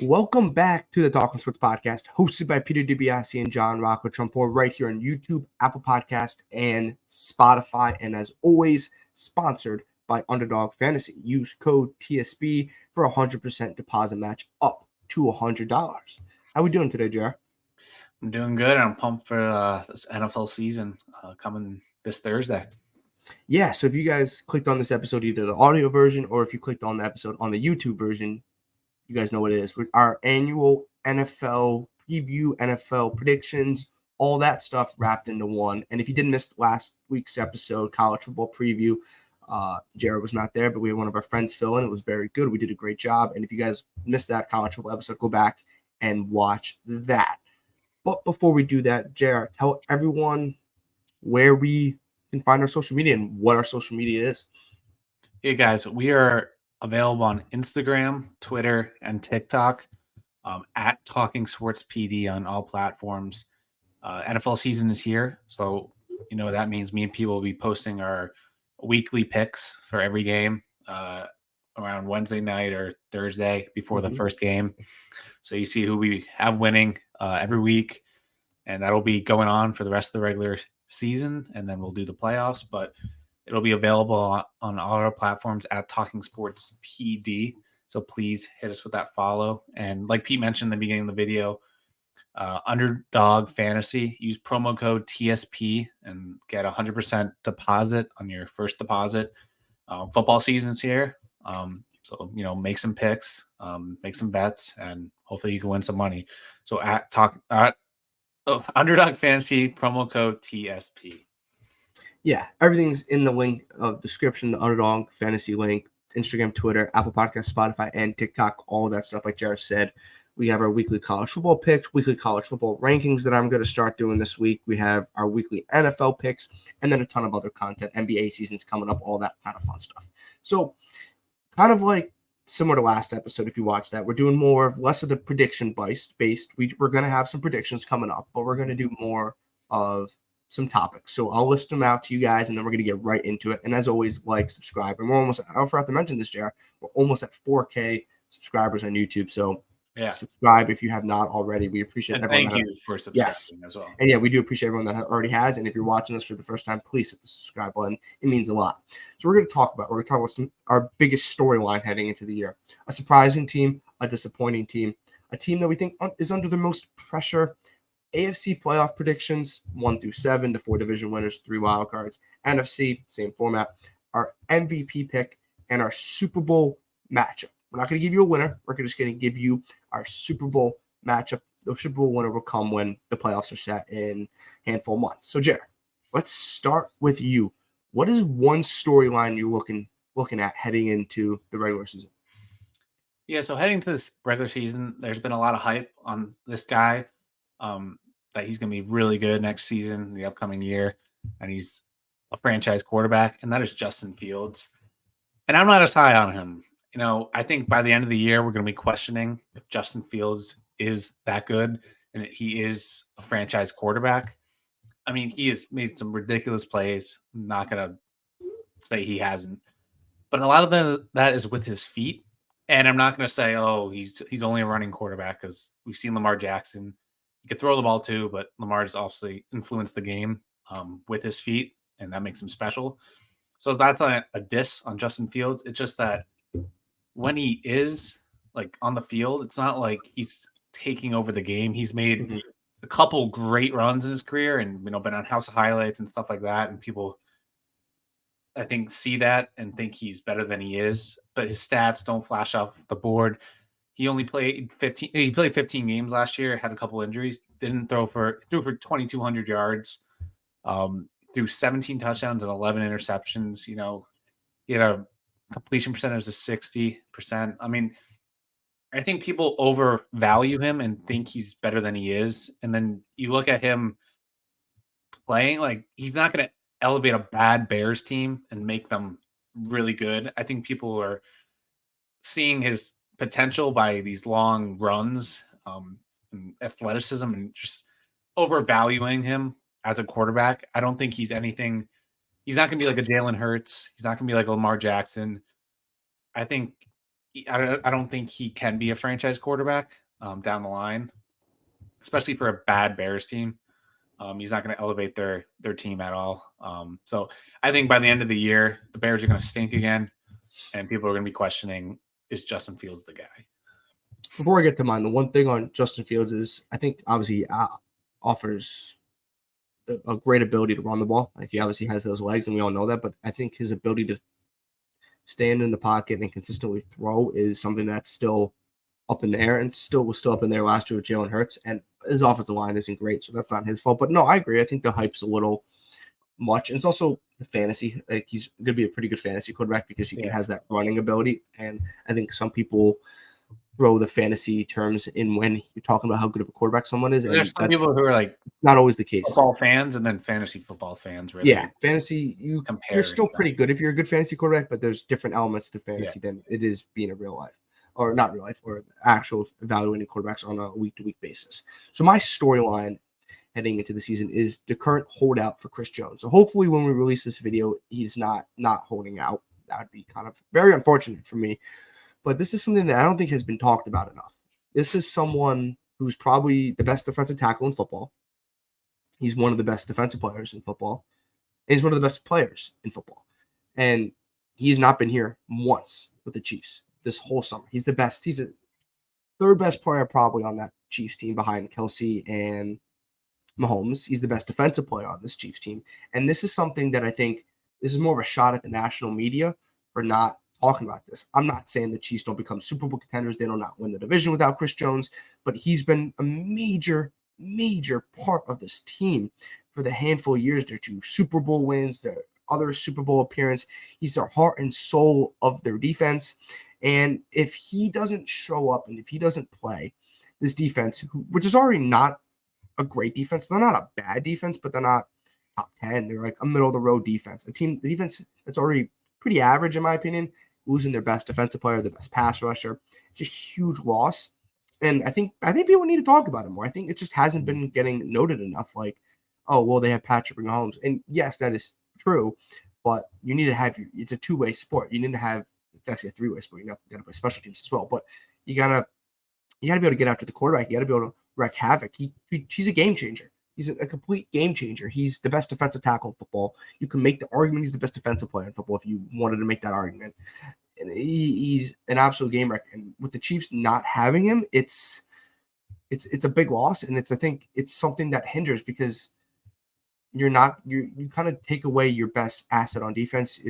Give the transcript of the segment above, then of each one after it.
Welcome back to the Talking Sports Podcast, hosted by Peter DiBiasi and John Rocco Trumpbour, right here on YouTube, Apple Podcast, and Spotify. And as always, sponsored by Underdog Fantasy. Use code TSB for a 100% deposit match up to $100. How we doing today, JR? I'm doing good. I'm pumped for this NFL season coming this Thursday. Yeah, so if you guys clicked on this episode, either the audio version or if you clicked on the episode on the YouTube version, you guys know what it is. Our annual NFL preview, NFL predictions, all that stuff wrapped into one. And if you didn't miss last week's episode, college football preview, Jared was not there, but we had one of our friends fill in. It was very good. We did a great job. And if you guys missed that college football episode, go back and watch that. But before we do that, Jared, tell everyone where we can find our social media and what our social media is. Hey, guys, we are available on Instagram, Twitter, and TikTok at Talking Sports PD on all platforms. NFL season is here, so you know that means me and P will be posting our weekly picks for every game around Wednesday night or Thursday before the first game. So you see who we have winning every week, and that'll be going on for the rest of the regular season, and then we'll do the playoffs, but it'll be available on all our platforms at Talking Sports PD. So please hit us with that follow. And like Pete mentioned in the beginning of the video, Underdog Fantasy, use promo code TSP and get 100% deposit on your first deposit. Football season's here. So, you know, make some picks, make some bets, and hopefully you can win some money. So Underdog Fantasy, promo code TSP. Yeah, everything's in the link of description, the Underdog Fantasy link, Instagram, Twitter, Apple Podcasts, Spotify, and TikTok, all of that stuff. Like Jared said, we have our weekly college football picks, weekly college football rankings that I'm going to start doing this week. We have our weekly NFL picks, and then a ton of other content. NBA season's coming up, all that kind of fun stuff. So kind of like similar to last episode, if you watched that, we're doing less of the prediction based. We're going to have some predictions coming up, but we're going to do more of some topics. So I'll list them out to you guys, and then we're going to get right into it. And as always, like, subscribe. And I forgot to mention this, JR, we're almost at 4K subscribers on YouTube. So yeah, subscribe if you have not already. We appreciate everyone. Thank you for subscribing as well. And yeah, we do appreciate everyone that already has. And if you're watching us for the first time, please hit the subscribe button. It means a lot. So we're going to talk about our biggest storyline heading into the year. A surprising team, a disappointing team, a team that we think is under the most pressure. AFC playoff predictions, 1 through 7, the 4 division winners, 3 wild cards. NFC, same format. Our MVP pick and our Super Bowl matchup. We're not going to give you a winner. We're just going to give you our Super Bowl matchup. The Super Bowl winner will come when the playoffs are set in a handful of months. So, Jared, let's start with you. What is one storyline you're looking at heading into the regular season? Yeah, so heading to this regular season, there's been a lot of hype on this guy. That he's going to be really good next season, the upcoming year, and he's a franchise quarterback, and that is Justin Fields. And I'm not as high on him. You know, I think by the end of the year, we're going to be questioning if Justin Fields is that good and he is a franchise quarterback. I mean, he has made some ridiculous plays. I'm not going to say he hasn't, but a lot of that is with his feet. And I'm not going to say, oh, he's only a running quarterback, because we've seen Lamar Jackson. He could throw the ball too, but Lamar's obviously influenced the game with his feet, and that makes him special. So that's a diss on Justin Fields. It's just that when he is like on the field, it's not like he's taking over the game. He's made a couple great runs in his career, and been on House of Highlights and stuff like that. And people, I think, see that and think he's better than he is, but his stats don't flash off the board. He only played 15. He played 15 games last year. Had a couple injuries. Threw for 2,200 yards. Threw 17 touchdowns and 11 interceptions. You know, he had a completion percentage of 60%. I mean, I think people overvalue him and think he's better than he is. And then you look at him playing, like, he's not going to elevate a bad Bears team and make them really good. I think people are seeing his potential by these long runs, and athleticism, and just overvaluing him as a quarterback. I don't think he's anything. He's not going to be like a Jalen Hurts. He's not going to be like a Lamar Jackson. I think I don't think he can be a franchise quarterback down the line, especially for a bad Bears team. He's not going to elevate their team at all. So I think by the end of the year, the Bears are going to stink again, and people are going to be questioning, is Justin Fields the guy? Before I get to mine, the one thing on Justin Fields is I think obviously offers a great ability to run the ball. Like he obviously has those legs, and we all know that. But I think his ability to stand in the pocket and consistently throw is something that's still up in the air, and was still up in there last year with Jalen Hurts. And his offensive line isn't great, so that's not his fault. But no, I agree. I think the hype's a little much. And it's also the fantasy. Like he's going to be a pretty good fantasy quarterback because he has that running ability. And I think some people throw the fantasy terms in when you're talking about how good of a quarterback someone is. There's some people who are like not always the case. Football fans and then fantasy football fans. Really fantasy, you're still pretty good if you're a good fantasy quarterback, but there's different elements to fantasy than it is being a real life. Or not real life, or actual evaluating quarterbacks on a week-to-week basis. So my storyline heading into the season is the current holdout for Chris Jones. So hopefully when we release this video, he's not holding out. That would be kind of very unfortunate for me. But this is something that I don't think has been talked about enough. This is someone who's probably the best defensive tackle in football. He's one of the best defensive players in football. He's one of the best players in football. And he's not been here once with the Chiefs this whole summer. He's the best. He's the third best player probably on that Chiefs team behind Kelsey and Mahomes. He's the best defensive player on this Chiefs team. And this is something that I think this is more of a shot at the national media for not talking about this. I'm not saying the Chiefs don't become Super Bowl contenders. They don't not win the division without Chris Jones, but he's been a major part of this team for the handful of years. Their 2 Super Bowl wins, their other Super Bowl appearance. He's the heart and soul of their defense. And if he doesn't show up and if he doesn't play, this defense, which is already not a great defense, they're not a bad defense, but they're not top 10. They're like a middle-of-the-road defense. The defense that's already pretty average, in my opinion, losing their best defensive player, their best pass rusher. It's a huge loss. And I think people need to talk about it more. I think it just hasn't been getting noted enough. Like, oh, well, they have Patrick Mahomes. And yes, that is true. But you need to have it's a two-way sport. You need to have it's actually a three-way sport. You got to play special teams as well. But you gotta be able to get after the quarterback. You got to be able to wreak havoc. He's a game changer. He's a complete game changer. He's the best defensive tackle in football. You can make the argument he's the best defensive player in football if you wanted to make that argument. And he's an absolute game wrecker. And with the Chiefs not having him, it's a big loss. And I think it's something that hinders because you kind of take away your best asset on defense.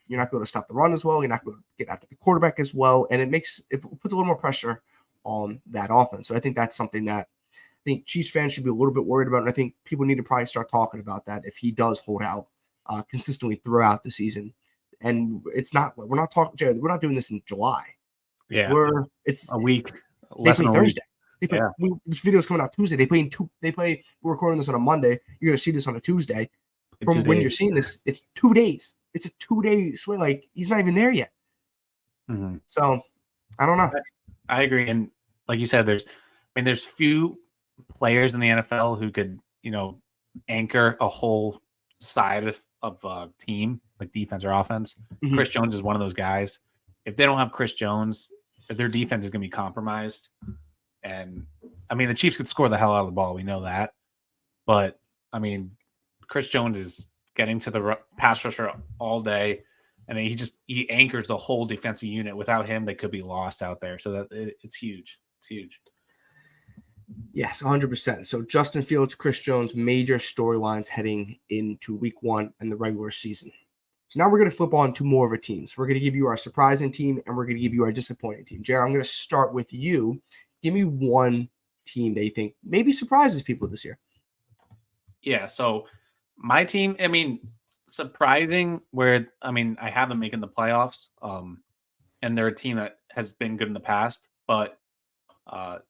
You're not going to stop the run as well. You're not going to get after the quarterback as well. And it puts a little more pressure on that offense. So I think that's something that I think Chiefs fans should be a little bit worried about. And I think people need to probably start talking about that if he does hold out consistently throughout the season. And we're not talking, Jared, we're not doing this in July. Yeah. It's a week. They play Thursday. This video is coming out Tuesday. We're recording this on a Monday. You're going to see this on a Tuesday. From when you're seeing this, it's 2 days. It's a 2-day swing. Like, he's not even there yet. Mm-hmm. So, I don't know. I agree. And like you said, there's few players in the NFL who could, anchor a whole side of a team, like defense or offense. Mm-hmm. Chris Jones is one of those guys. If they don't have Chris Jones, their defense is going to be compromised. And, the Chiefs could score the hell out of the ball. We know that. But, Chris Jones is getting to the pass rusher all day. And he anchors the whole defensive unit. Without him, they could be lost out there. So that it's huge. It's huge. Yes, 100%. So Justin Fields, Chris Jones, major storylines heading into week 1 and the regular season. So now we're going to flip on to more of our teams. We're going to give you our surprising team and we're going to give you our disappointing team. Jared, I'm going to start with you. Give me one team that you think maybe surprises people this year. Yeah, so my team, surprising where, I have them making the playoffs, and they're a team that has been good in the past, but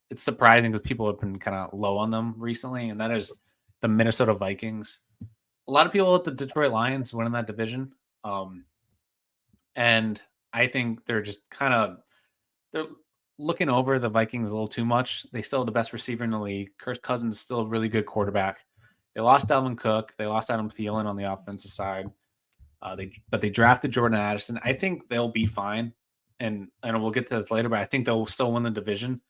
it's surprising because people have been kind of low on them recently, and that is the Minnesota Vikings. A lot of people at the Detroit Lions winning that division, and I think they're just they're looking over the Vikings a little too much. They still have the best receiver in the league. Kirk Cousins is still a really good quarterback. They lost Dalvin Cook. They lost Adam Thielen on the offensive side. But they drafted Jordan Addison. I think they'll be fine and we'll get to this later, but I think they'll still win the division.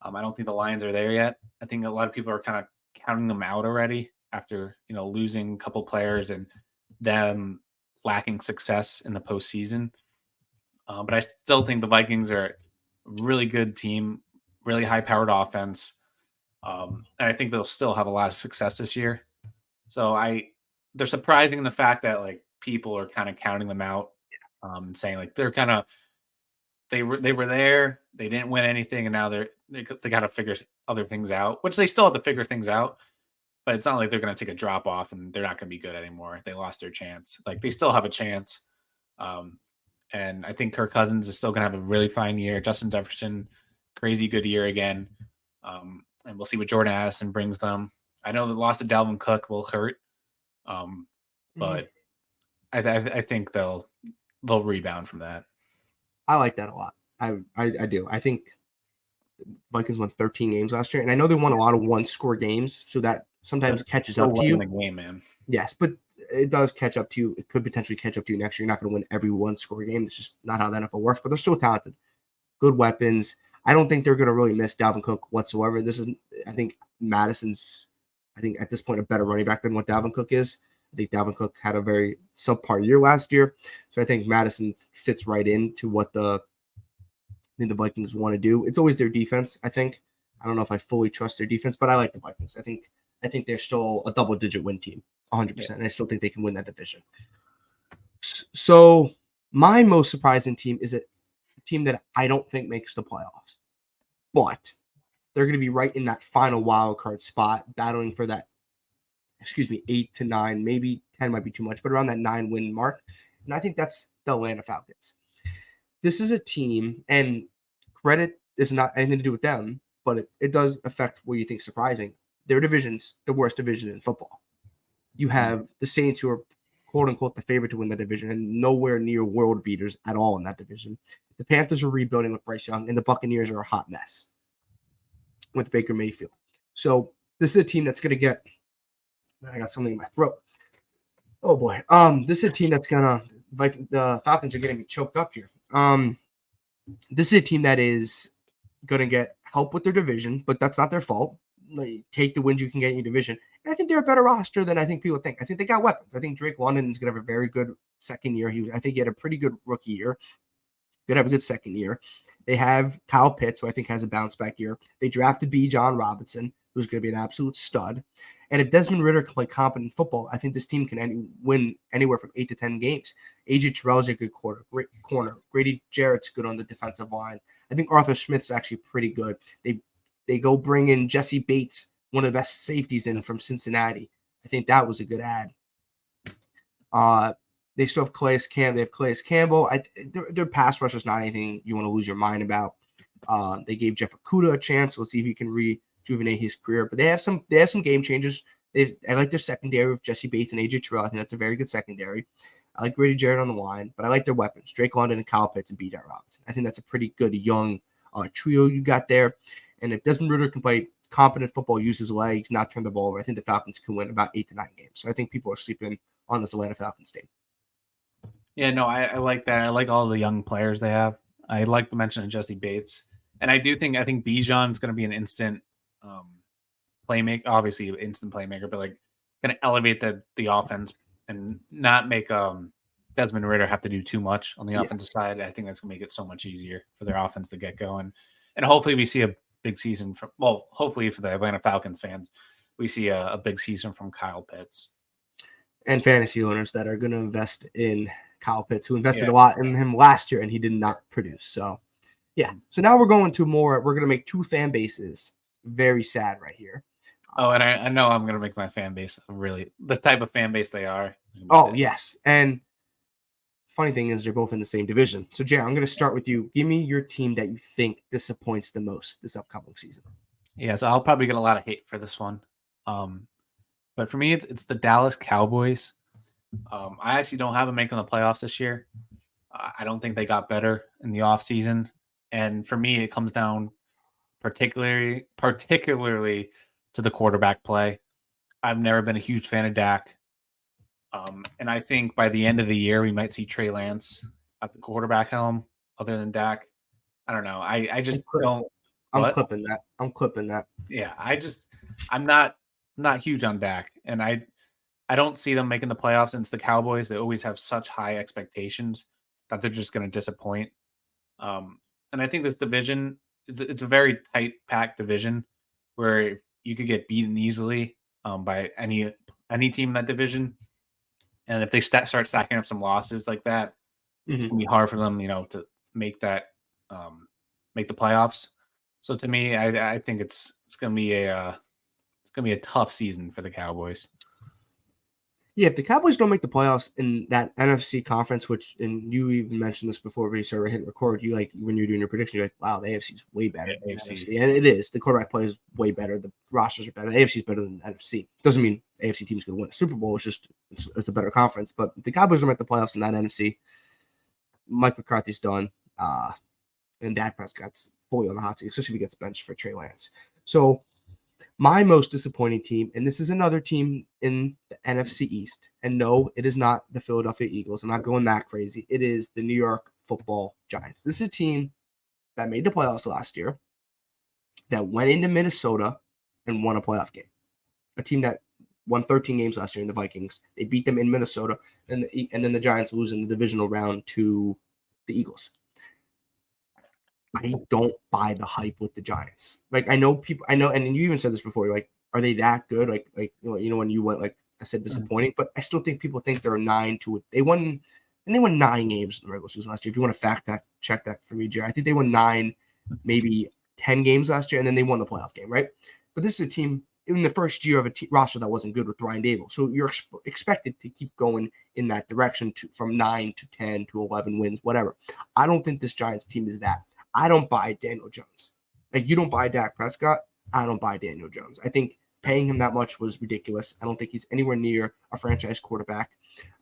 I don't think the Lions are there yet. I think a lot of people are kind of counting them out already after losing a couple players and them lacking success in the postseason. But I still think the Vikings are a really good team, really high-powered offense, and I think they'll still have a lot of success this year. So they're surprising in the fact that like people are kind of counting them out, and saying like they're kind of they were there, they didn't win anything, and now they got to figure other things out, which they still have to figure things out. But it's not like they're going to take a drop off and they're not going to be good anymore. They lost their chance. Like they still have a chance. And I think Kirk Cousins is still going to have a really fine year. Justin Jefferson, crazy good year again. And we'll see what Jordan Addison brings them. I know the loss of Dalvin Cook will hurt, but I think they'll rebound from that. I like that a lot. I do. I think Vikings won 13 games last year, and I know they won a lot of one-score games, so that sometimes catches up to you. The game, man. Yes, but it does catch up to you. It could potentially catch up to you next year. You're not going to win every one-score game. It's just not how the NFL works, but they're still talented. Good weapons. I don't think they're going to really miss Dalvin Cook whatsoever. I think Madison's, at this point, a better running back than what Dalvin Cook is. I think Dalvin Cook had a very subpar year last year, so I think Madison fits right into what the Vikings want to do. It's always their defense, I think. I don't know if I fully trust their defense, but I like the Vikings. I think they're still a double-digit win team, 100%. Yeah. And I still think they can win that division. So my most surprising team is a team that I don't think makes the playoffs, but they're going to be right in that final wild card spot, battling for that, 8 to 9, maybe 10 might be too much, but around that 9-win mark. And I think that's the Atlanta Falcons. This is a team, and credit is not anything to do with them, but it does affect what you think surprising. Their division's the worst division in football. You have the Saints, who are quote-unquote the favorite to win the division, and nowhere near world beaters at all in that division. The Panthers are rebuilding with Bryce Young, and the Buccaneers are a hot mess with Baker Mayfield. So this is a team that's going to get – I got something in my throat. Oh, boy. This is a team that's going to – the Falcons are getting me choked up here. This is a team that is going to get help with their division, but that's not their fault. Like, take the wins you can get in your division. And I think they're a better roster than I think people think. I think they got weapons. I think Drake London is going to have a very good second year. I think he had a pretty good rookie year. Going to have a good second year. They have Kyle Pitts, who I think has a bounce back year. They drafted B. John Robinson, who's going to be an absolute stud. And if Desmond Ridder can play competent football, I think this team can win anywhere from 8 to 10 games. A.J. Terrell's a good corner. Grady Jarrett's good on the defensive line. I think Arthur Smith's actually pretty good. They go bring in Jesse Bates, one of the best safeties in from Cincinnati. I think that was a good ad. They still have Calais Campbell. They have Calais Campbell. Their pass rush is not anything you want to lose your mind about. They gave Jeff Okudah a chance. Let's see if he can rejuvenate his career. But they have some game changers. I like their secondary with Jesse Bates and AJ Terrell. I think that's a very good secondary. I like Grady Jarrett on the line, but I like their weapons: Drake London and Kyle Pitts and B. John Robinson. I think that's a pretty good young trio you got there. And if Desmond Ridder can play competent football, use his legs, not turn the ball over, I think the Falcons can win about 8 to 9 games. So I think people are sleeping on this Atlanta Falcons team. Yeah, no, I like that. I like all the young players they have. I like the mention of Jesse Bates. And I think Bijan's going to be an instant playmaker, obviously instant playmaker, but like going to elevate the offense and not make Desmond Ridder have to do too much on the offensive side. I think that's going to make it so much easier for their offense to get going. And hopefully we see a big season hopefully for the Atlanta Falcons fans, we see a big season from Kyle Pitts. And fantasy owners that are going to invest in Kyle Pitts, who invested a lot in him last year, and he did not produce. So, yeah. So now we're going to make two fan bases very sad right here. Oh, and I know I'm going to make my fan base really the type of fan base they are. Oh, yes. And funny thing is they're both in the same division. So, Jared, I'm going to start with you. Give me your team that you think disappoints the most this upcoming season. Yeah, so I'll probably get a lot of hate for this one. But for me, it's the Dallas Cowboys. I actually don't have them making the playoffs this year. I don't think they got better in the offseason. And for me, it comes down particularly to the quarterback play. I've never been a huge fan of Dak. And I think by the end of the year, we might see Trey Lance at the quarterback helm. other than Dak. I don't know. I just I'm don't. I'm What? clipping that. I'm clipping that. Yeah, I'm not huge on Dak, and I don't see them making the playoffs. And it's the Cowboys. They always have such high expectations that they're just going to disappoint. And I think this division it's a very tight packed division where you could get beaten easily by any team in that division. And if they start stacking up some losses like that, it's Mm-hmm. gonna be hard for them, to make that make the playoffs. So to me, I think it's gonna be a tough season for the Cowboys. Yeah, if the Cowboys don't make the playoffs in that NFC conference, which and you even mentioned this before we started hitting record, you like when you're doing your prediction, you're like, wow, the AFC is way better than the NFC. And it is. The quarterback play is way better. The rosters are better. The AFC is better than the NFC. Doesn't mean AFC team's going to win a Super Bowl. It's just it's a better conference. But if the Cowboys don't make the playoffs in that NFC, Mike McCarthy's done. And Dak Prescott's fully on the hot seat, especially if he gets benched for Trey Lance. So my most disappointing team, and this is another team in the NFC East, and no, it is not the Philadelphia Eagles. I'm not going that crazy. It is the New York Football Giants. This is a team that made the playoffs last year, that went into Minnesota and won a playoff game. A team that won 13 games last year in the Vikings. They beat them in Minnesota, and then the Giants lose in the divisional round to the Eagles. I don't buy the hype with the Giants. Like I know, and you even said this before. You're like, are they that good? Like when you went, like I said, disappointing. But I still think people think they're 9-2. They won 9 games in the regular season last year. If you want to check that for me, Jerry, I think they won 9, maybe 10 games last year, and then they won the playoff game, right? But this is a team in the first year of a roster that wasn't good with Brian Dable, so you're expected to keep going in that direction from 9 to 10 to 11 wins, whatever. I don't think this Giants team is that. I don't buy Daniel Jones. Like you don't buy Dak Prescott. I don't buy Daniel Jones. I think paying him that much was ridiculous. I don't think he's anywhere near a franchise quarterback.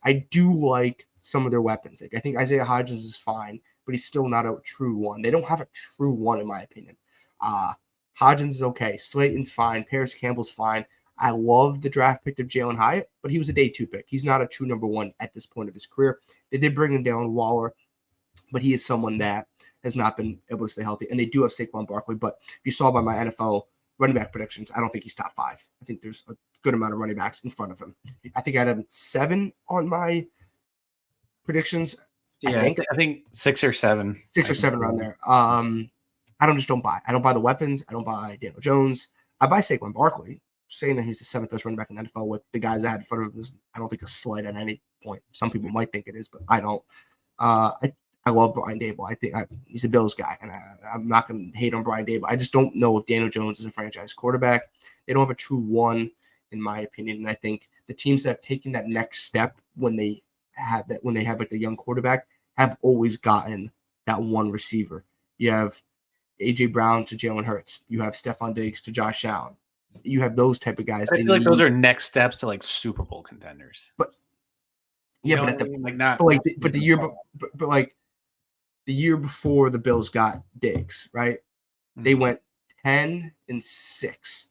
I do like some of their weapons. Like I think Isaiah Hodgins is fine, but he's still not a true one. They don't have a true one in my opinion. Hodgins is okay. Slayton's fine. Paris Campbell's fine. I love the draft pick of Jalen Hyatt, but he was a day 2 pick. He's not a true number 1 at this point of his career. They did bring him down Waller, but he is someone that has not been able to stay healthy. And they do have Saquon Barkley, but if you saw by my NFL running back predictions, I don't think he's top 5. I think there's a good amount of running backs in front of him. I think I had him 7 on my predictions. Yeah, I think 6 or 7. 6 or 7 around there. I don't buy. I don't buy the weapons. I don't buy Daniel Jones. I buy Saquon Barkley. Saying that he's the 7th best running back in the NFL with the guys I had in front of him is, I don't think, a slight at any point. Some people might think it is, but I don't. I love Brian Dable. I think he's a Bills guy, and I'm not going to hate on Brian Dable. I just don't know if Daniel Jones is a franchise quarterback. They don't have a true one, in my opinion. And I think the teams that have taken that next step when they have like the young quarterback have always gotten that one receiver. You have A.J. Brown to Jalen Hurts. You have Stephon Diggs to Josh Allen. You have those type of guys. I feel like those are next steps to like Super Bowl contenders. But yeah, but the year before the Bills got Diggs, right? Mm-hmm. They went 10-6.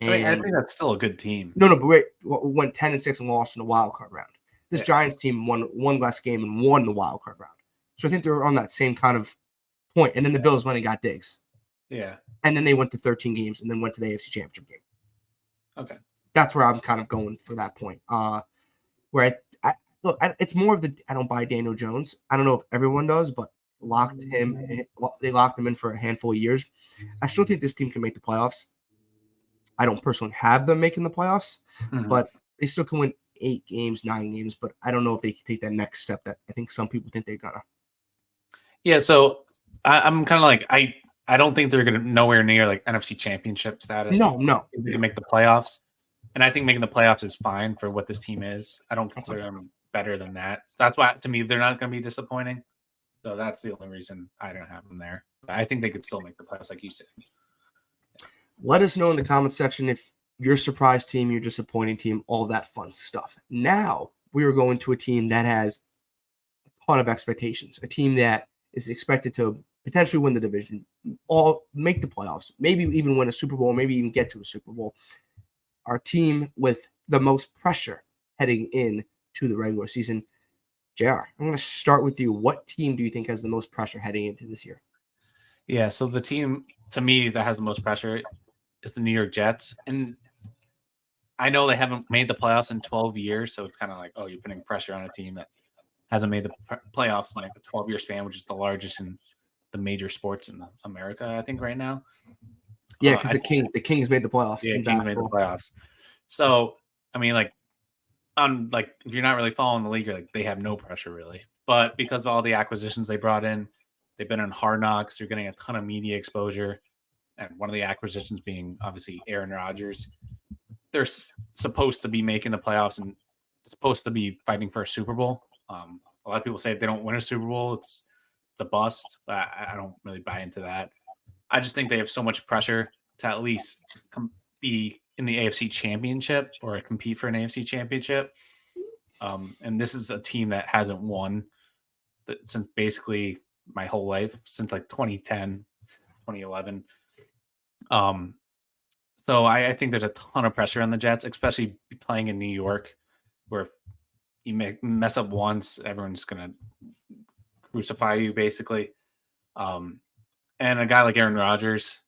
And I think that's still a good team. No, but wait, went 10-6 and lost in the wild card round. This Giants team won one last game and won the wild card round. So I think they're on that same kind of point. And then the Bills went and got Diggs. Yeah. And then they went to 13 games and then went to the AFC Championship game. Okay. That's where I'm kind of going for that point. Where it's more of I don't buy Daniel Jones. I don't know if everyone does, but they locked him in for a handful of years. I still think this team can make the playoffs. I don't personally have them making the playoffs, but they still can win 8 games, 9 games. But I don't know if they can take that next step that I think some people think they're gonna. Yeah, so I'm kind of like I don't think they're gonna nowhere near like NFC Championship status. No, they can make the playoffs, and I think making the playoffs is fine for what this team is. I don't consider them better than that. That's why, to me, they're not going to be disappointing. So that's the only reason I don't have them there. But I think they could still make the playoffs, like you said. Let us know in the comment section if your surprise team, your disappointing team, all that fun stuff. Now we are going to a team that has a ton of expectations, a team that is expected to potentially win the division, all make the playoffs, maybe even win a Super Bowl, maybe even get to a Super Bowl. Our team with the most pressure heading in to the regular season, JR, I'm going to start with you. What team do you think has the most pressure heading into this year? Yeah, so the team to me that has the most pressure is the New York Jets. And I know they haven't made the playoffs in 12 years, so it's kind of like, oh, you're putting pressure on a team that hasn't made the playoffs in like the 12-year span, which is the largest in the major sports in America, I think, right now. Yeah, because the Kings made the playoffs. Yeah, Kings made the playoffs. So, I mean, like, if you're not really following the league, you're like, they have no pressure really. But because of all the acquisitions they brought in, they've been in Hard Knocks. They're getting a ton of media exposure, and one of the acquisitions being obviously Aaron Rodgers. They're supposed to be making the playoffs and supposed to be fighting for a Super Bowl. A lot of people say if they don't win a Super Bowl, it's the bust. But I don't really buy into that. I just think they have so much pressure to at least be in the AFC Championship or compete for an AFC Championship. And this is a team that hasn't won since basically my whole life, since like 2010, 2011. So I think there's a ton of pressure on the Jets, especially playing in New York, where if you mess up once, everyone's going to crucify you, basically. And a guy like Aaron Rodgers,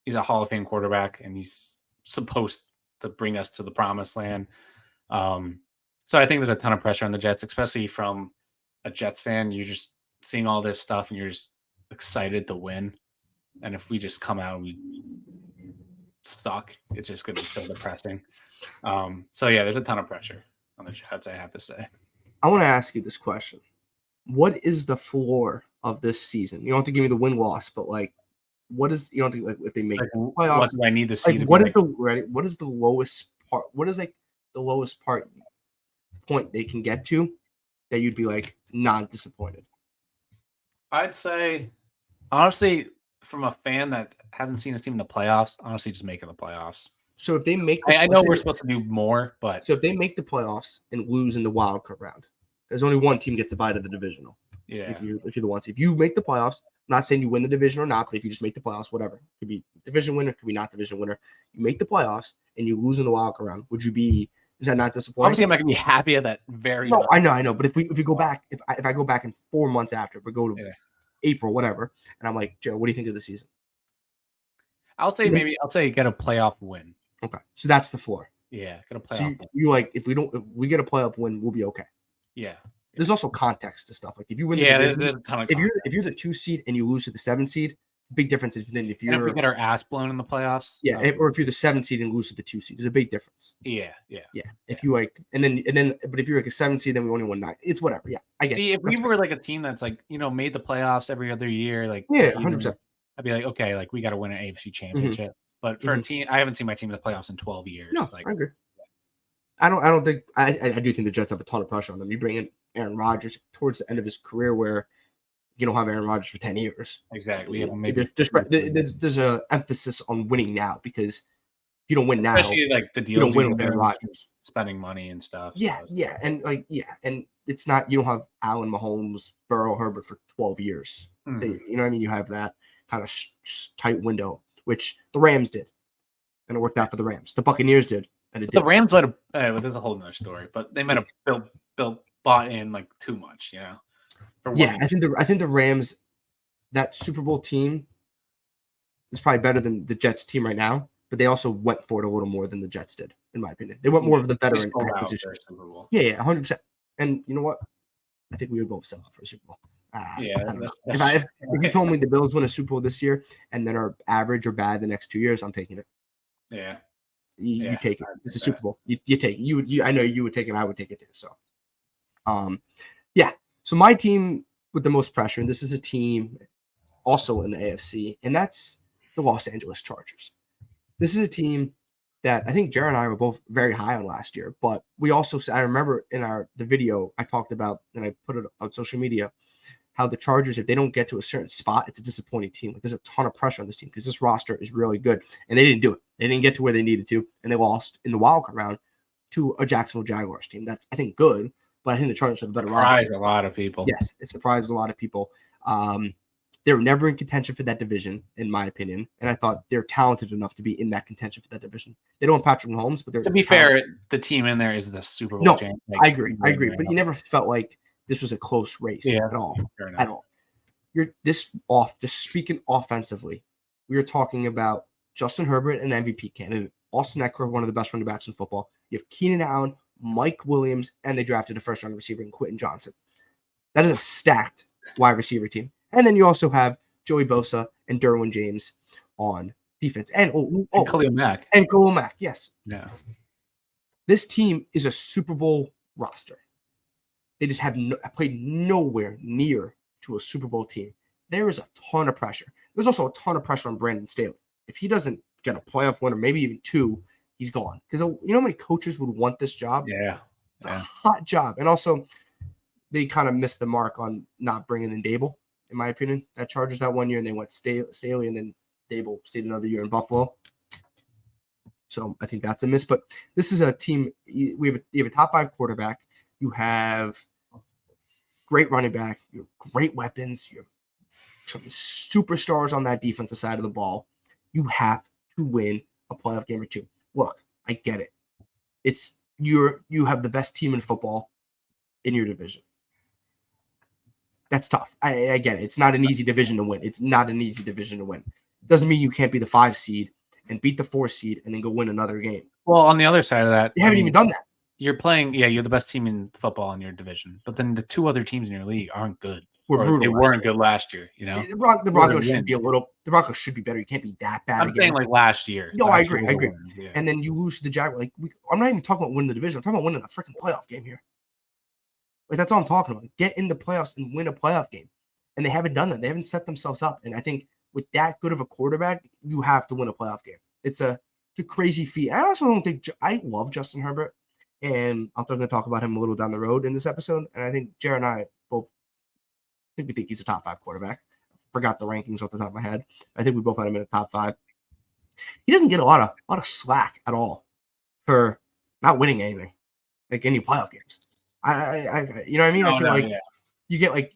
he's a Hall of Fame quarterback, and he's supposed to bring us to the promised land. So I think there's a ton of pressure on the Jets, especially from a Jets fan. You're just seeing all this stuff, and you're just excited to win. And if we just come out and we suck, it's just going to be so depressing. So yeah, there's a ton of pressure on the Jets, I have to say. I want to ask you this question. What is the floor of this season? You don't have to give me the win-loss, but like, what is, you don't think, like, if they make playoffs, what do I need to see? Like, what is the lowest part? What is like the lowest point they can get to that you'd be like not disappointed? I'd say, honestly, from a fan that hasn't seen his team in the playoffs, honestly, just making the playoffs. So if they make, I know we're supposed to do more, but so if they make the playoffs and lose in the wild card round, there's only one team gets a bite of the divisional. Yeah. If you're the ones, if you make the playoffs, I'm not saying you win the division or not, but if you just make the playoffs, whatever, could be division winner, could be not division winner. You make the playoffs and you lose in the wild card round. Would you be? Is that not disappointing? Obviously, I'm not gonna be happy at that very. No, I know. But if we go back, if I go back in 4 months after, we go to April, whatever, and I'm like, Joe, what do you think of the season? I'll say get a playoff win. Okay, so that's the floor. Yeah, get a playoff. So you like if we get a playoff win, we'll be okay. Yeah. There's also context to stuff. Like if you win, there's a ton of. If you're the 2 seed and you lose to the 7 seed, it's a big difference than if you're. And if we get our ass blown in the playoffs. Yeah, or if you're the 7 seed and lose to the 2 seed, there's a big difference. Yeah. If you like, and then, but if you're like a 7 seed, then we only won 9. It's whatever. Yeah, I get. See, if we were like a team that's like made the playoffs every other year, like 100%. I'd be like, okay, like we got to win an AFC Championship. Mm-hmm. But for a team, I haven't seen my team in the playoffs in 12 years. No, I agree. I don't think I do think the Jets have a ton of pressure on them. You bring in Aaron Rodgers towards the end of his career where you don't have Aaron Rodgers for 10 years. Exactly. There's a emphasis on winning now because if you don't win now, especially like the deal, you don't win with Aaron Rodgers, spending money and stuff. Yeah, and it's not, you don't have Allen, Mahomes, Burrow, Herbert for 12 years. Mm-hmm. You know what I mean? You have that kind of tight window, which the Rams did, and it worked out for the Rams. The Buccaneers did. And the Rams might have. There's a whole nother story, but they might have bought in like too much, Yeah, I think the Rams, that Super Bowl team, is probably better than the Jets team right now. But they also went for it a little more than the Jets did, in my opinion. They went more of the veteran acquisition. Yeah, 100%. And you know what? I think we would both sell out for a Super Bowl. If you told me the Bills win a Super Bowl this year and then are average or bad the next 2 years, I'm taking it. Yeah. You take it. It's a Super Bowl. You take it. I know you would take it. I would take it too. So, So my team with the most pressure, and this is a team also in the AFC, and that's the Los Angeles Chargers. This is a team that I think Jared and I were both very high on last year, but we also, I remember in the video I talked about, and I put it on social media, how the Chargers, if they don't get to a certain spot, it's a disappointing team. Like, there's a ton of pressure on this team because this roster is really good, and they didn't do it. They didn't get to where they needed to, and they lost in the wild card round to a Jacksonville Jaguars team. That's, I think, good, but I think the Chargers have a better roster. Surprised a lot of people. Yes, it surprised a lot of people. they were never in contention for that division, in my opinion. And I thought they're talented enough to be in that contention for that division. They don't have Patrick Mahomes, but they're To be talented. fair, the team in there is the Super Bowl No, champ. I agree. But you never felt like this was a close race at all. Fair enough. At all. Just speaking offensively, we were talking about Justin Herbert, an MVP candidate, Austin Eckler, one of the best running backs in football. You have Keenan Allen, Mike Williams, and they drafted a first-round receiver in Quentin Johnson. That is a stacked wide receiver team. And then you also have Joey Bosa and Derwin James on defense. And Khalil Mack. And Khalil Mack, yes. Yeah. This team is a Super Bowl roster. They just have played nowhere near to a Super Bowl team. There is a ton of pressure. There's also a ton of pressure on Brandon Staley. If he doesn't get a playoff win or maybe even two, he's gone. Because you know how many coaches would want this job? Yeah. It's a hot job. And also, they kind of missed the mark on not bringing in Dable, in my opinion. That Chargers that 1 year, and they went Staley, and then Dable stayed another year in Buffalo. So I think that's a miss. But this is a team. You have a top 5 quarterback. You have great running back. You have great weapons. You have some superstars on that defensive side of the ball. You have to win a playoff game or two. Look, I get it. You have the best team in football in your division. That's tough. I get it. It's not an easy division to win. Doesn't mean you can't be the 5 seed and beat the 4 seed and then go win another game. Well, on the other side of that, you haven't even done that. You're playing, you're the best team in football in your division, but then the 2 other teams in your league aren't good. They weren't good last year, you know. The Broncos should be The Broncos should be better. You can't be that bad. I'm saying like last year. No, I agree. Yeah. And then you lose to the Jaguars. I'm not even talking about winning the division. I'm talking about winning a freaking playoff game here. Like that's all I'm talking about. Get in the playoffs and win a playoff game. And they haven't done that. They haven't set themselves up. And I think with that good of a quarterback, you have to win a playoff game. It's a crazy feat. I also don't think I love Justin Herbert, and I'm going to talk about him a little down the road in this episode. And I think Jared and I both we think he's a top 5 quarterback. Forgot the rankings off the top of my head. I think we both had him in the top 5. He doesn't get a lot of slack at all for not winning anything, like any playoff games. I you know what I mean? I feel you get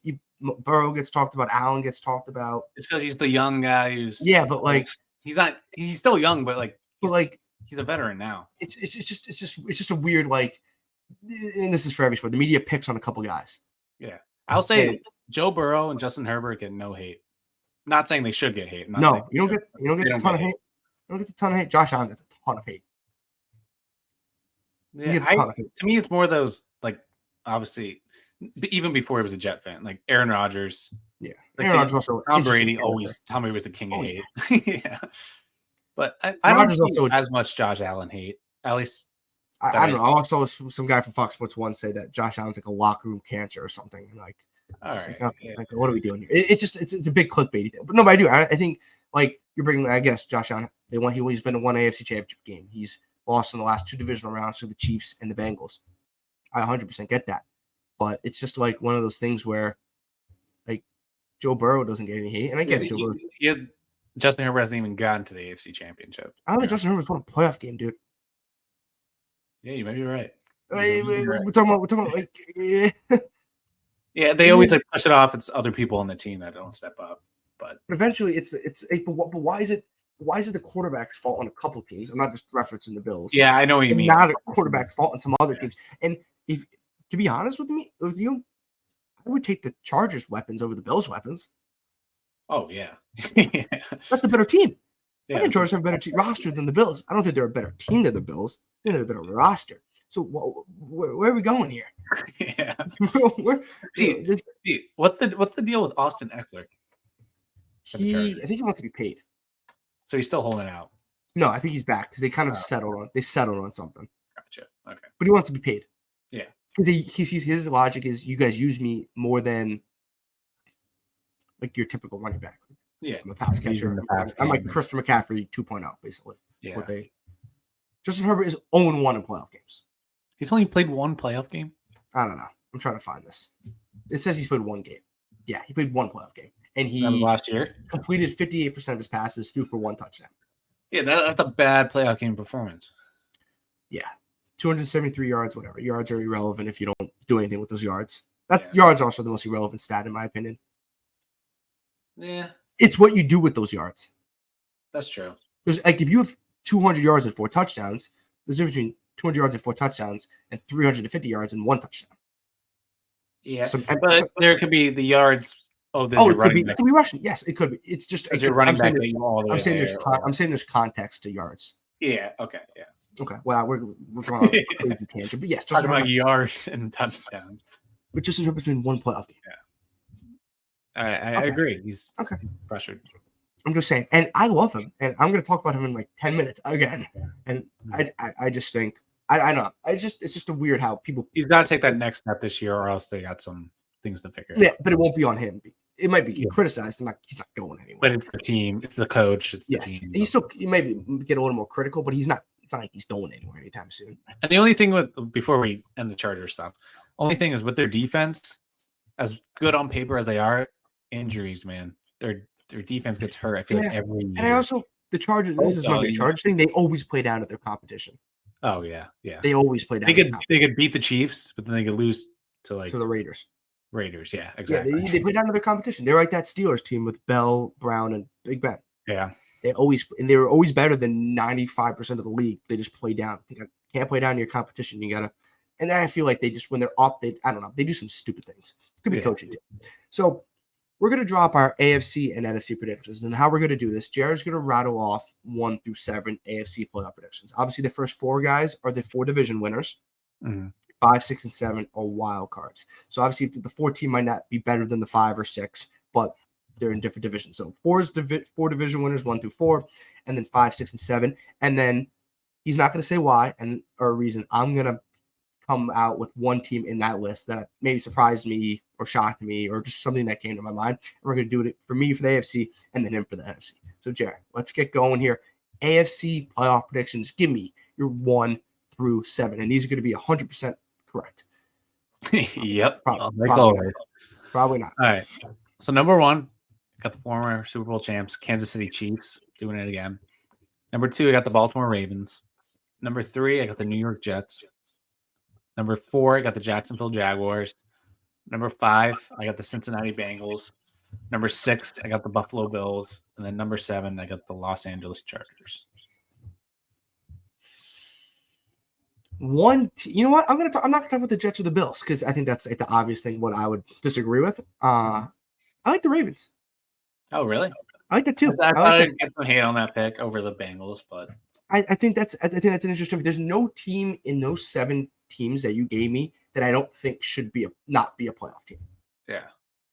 Burrow gets talked about, Allen gets talked about. It's because he's the young guy who's but like he's still young, but he's a veteran now. It's just a weird and this is for every sport. The media picks on a couple guys. Yeah, I'll say Joe Burrow and Justin Herbert get no hate. Not saying they should get hate. You don't get a ton of hate. You don't get a ton of hate. Josh Allen gets a ton of hate. Yeah, to me, it's more those obviously even before he was a Jet fan, like Aaron Rodgers. Yeah, Aaron Rodgers also. Tom Brady always. Tom Brady was the king of hate. Yeah, but I don't see as much Josh Allen hate. At least I don't know. I also saw some guy from Fox Sports once say that Josh Allen's like a locker room cancer or something. All right, what are we doing here? It's a big clickbait thing. But no, but I do. I think you're bringing. I guess Josh Allen. He's been to 1 AFC Championship game. He's lost in the last 2 divisional rounds to the Chiefs and the Bengals. I 100% get that. But it's just one of those things where Joe Burrow doesn't get any hate. And I guess Joe Burrow. Justin Herbert hasn't even gotten to the AFC Championship. I don't think Justin Herbert's won a playoff game, dude. Yeah, you might be right. We're talking about yeah, they always push it off. It's other people on the team that don't step up. But eventually but why is it the quarterback's fault on a couple teams? I'm not just referencing the Bills. Yeah, I know what you mean. Not a quarterback's fault on some other teams. And if to be honest with you, I would take the Chargers' weapons over the Bills' weapons. Oh yeah, that's a better team. Yeah, I think Chargers have a better roster than the Bills. I don't think they're a better team than the Bills. I think they're a better roster. So where are we going here? Yeah. Gee, what's the deal with Austin Eckler? I think he wants to be paid. So he's still holding out. No, I think he's back because they kind of settled on something. Gotcha. Okay. But he wants to be paid. Yeah. Because he sees his logic is you guys use me more than your typical running back. Yeah. I'm a pass catcher. I'm like Christian McCaffrey 2.0, basically. Yeah. Justin Herbert is 0-1 in playoff games. He's only played 1 playoff game? I don't know. I'm trying to find this. It says he's played 1 game. Yeah, he played 1 playoff game. And he last year completed 58% of his passes, threw for 1 touchdown. Yeah, that's a bad playoff game performance. Yeah. 273 yards, whatever. Yards are irrelevant if you don't do anything with those yards. Yards are also the most irrelevant stat, in my opinion. Yeah, It's what you do with those yards. that's true. There's like if you have 200 yards and 4 touchdowns, there's a difference between 200 yards and 4 touchdowns and 350 yards and 1 touchdown. Yeah, So, but there could be the yards. Oh, there's oh, your it could running be. back. It could be rushing. Yes, it could be. It's just. There's your running back that you all the way there. I'm saying there's context to yards. Yeah. Okay. Yeah. Okay. Well, we're going on a crazy tangent, but yes, just talking about yards and touchdowns. But just a difference between one playoff game. Yeah. I agree. He's pressured. I'm just saying, and I love him, and I'm going to talk about him in like 10 minutes again. And I just think I don't know. It's just a weird how people. He's got to take that next step this year, or else they got some things to figure out. Yeah, but it won't be on him. It might be criticized. He's not going anywhere. But it's the team. It's the coach. It's the team. He maybe get a little more critical, but he's not. It's not like he's going anywhere anytime soon. And the only thing before we end the Chargers stuff, only thing is with their defense, as good on paper as they are, injuries, man. Their defense gets hurt. I feel like every year. And I also the Chargers. This is my Chargers thing. They always play down at their competition. Oh yeah. They always play down. They could beat the Chiefs, but then they could lose to the Raiders. Yeah, exactly. Yeah, they play down to their competition. They're like that Steelers team with Bell, Brown, and Big Ben. Yeah. They were always better than 95% of the league. They just play down. You can't play down your competition. You gotta, and then I feel like they just when they're up, I don't know, they do some stupid things. Could be coaching too. So we're gonna drop our AFC and NFC predictions, and how we're gonna do this. Jared's gonna rattle off 1 through 7 AFC playoff predictions. Obviously, the first 4 guys are the 4 division winners. Mm-hmm. 5, 6, and 7 are wild cards. So obviously, the 4 team might not be better than the 5 or 6, but they're in different divisions. So 4 division winners, 1 through 4, and then 5, 6, and 7. And then he's not going to say why or a reason. I'm going to come out with one team in that list that maybe surprised me or shocked me or just something that came to my mind. And we're going to do it for me for the AFC and then him for the NFC. So Jared, let's get going here. AFC playoff predictions. Give me your 1 through 7, and these are going to be 100% correct. Yep. Probably not. All right. So number 1, got the former Super Bowl champs, Kansas City Chiefs, doing it again. Number 2, I got the Baltimore Ravens. Number 3, I got the New York Jets. Number 4, I got the Jacksonville Jaguars. Number 5, I got the Cincinnati Bengals. Number 6, I got the Buffalo Bills. And then number 7, I got the Los Angeles Chargers. You know what? I'm not gonna talk about the Jets or the Bills because I think that's like the obvious thing. What I would disagree with. I like the Ravens. Oh, really? I like that too. I thought I'd get some hate on that pick over the Bengals, but I think that's an interesting. There's no team in those 7 teams that you gave me that I don't think should not be a playoff team. Yeah.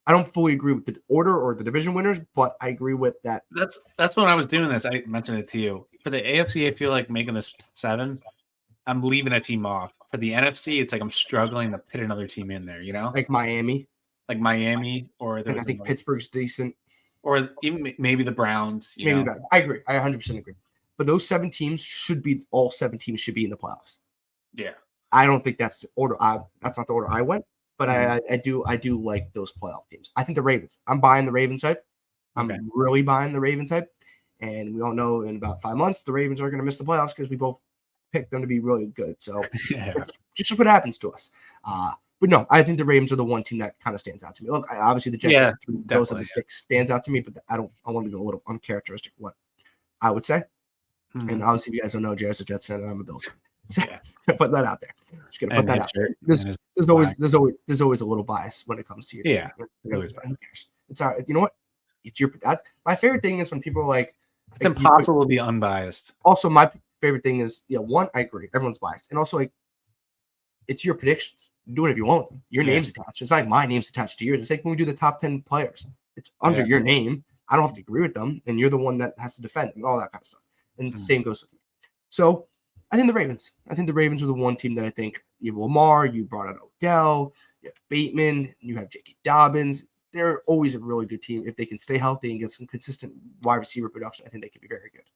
I don't fully agree with the order or the division winners, but I agree with that. That's when I was doing this. I mentioned it to you. For the AFC, I feel like making this 7, I'm leaving a team off. For the NFC, it's like I'm struggling to put another team in there, you know? Like Miami. Or I think Pittsburgh's decent. Or even maybe the Browns. Maybe that. I agree. I 100% agree. But those 7 teams all 7 teams should be in the playoffs. Yeah. I don't think that's the order. That's not the order I went. But I do like those playoff teams. I think the Ravens. I'm buying the Ravens hype. I'm really buying the Ravens hype. And we all know in about 5 months the Ravens are going to miss the playoffs because we both picked them to be really good. So just what happens to us. But no, I think the Ravens are the one team that kind of stands out to me. Look, obviously the Jets, those are the 6 stands out to me, but I want to go a little uncharacteristic. What I would say, and obviously if you guys don't know, Jared's a Jets fan and I'm a Bills fan. So put that out there. Just gonna put that out there. There's always a little bias when it comes to your team. Who cares? It's all right. You know what? My favorite thing is when people are like, it's impossible to be unbiased. Also, my favorite thing is, one, I agree, everyone's biased, and also like, it's your predictions. Do whatever you want with them. Your name's attached. It's not like my name's attached to yours. It's like when we do the top 10 players. It's under your name. I don't have to agree with them, and you're the one that has to defend them and all that kind of stuff. And the same goes with me. So I think the Ravens. I think the Ravens are the one team that I think you have Lamar, you brought out Odell, you have Bateman, you have J.K. Dobbins. They're always a really good team. If they can stay healthy and get some consistent wide receiver production, I think they could be very good.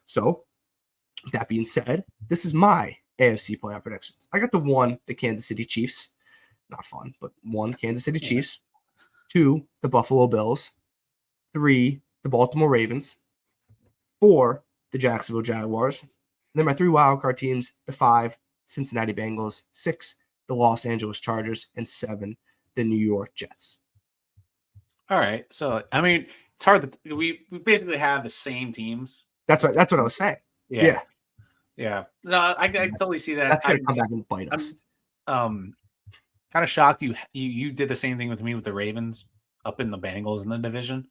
So that being said, this is my AFC playoff predictions. I got the Kansas City Chiefs. Not fun, but 1, Kansas City Chiefs. 2, the Buffalo Bills. 3, the Baltimore Ravens. 4, the Jacksonville Jaguars. And then my 3 wildcard teams, the 5, Cincinnati Bengals. 6, the Los Angeles Chargers. And 7, the New York Jets. All right. So I mean, it's hard that we basically have the same teams. That's what I was saying. Yeah. Yeah. No, I totally see that. That's gonna come back and bite us. I'm kind of shocked you did the same thing with me with the Ravens up in the Bengals in the division.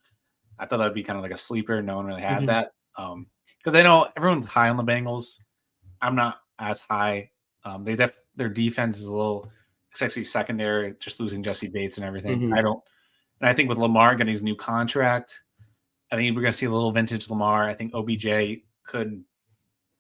I thought that'd be kind of like a sleeper. No one really had that. Because I know everyone's high on the Bengals. I'm not as high. Their defense is a little, especially secondary, just losing Jesse Bates and everything. And I think with Lamar getting his new contract, I think we're going to see a little vintage Lamar. I think OBJ could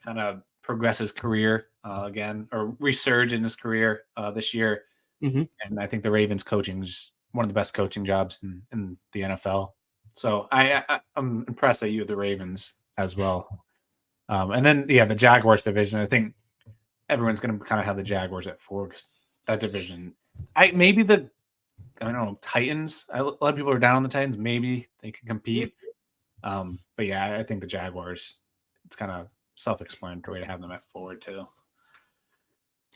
kind of progress his career again or resurge in his career this year. And I think the Ravens coaching is one of the best coaching jobs in the NFL. So I'm impressed that you have the Ravens as well. And then, the Jaguars division, I think everyone's going to kind of have the Jaguars at 4 because that division, I don't know, Titans. A lot of people are down on the Titans. Maybe they can compete. But yeah, I think the Jaguars, it's kind of self-explanatory to have them at 4 too.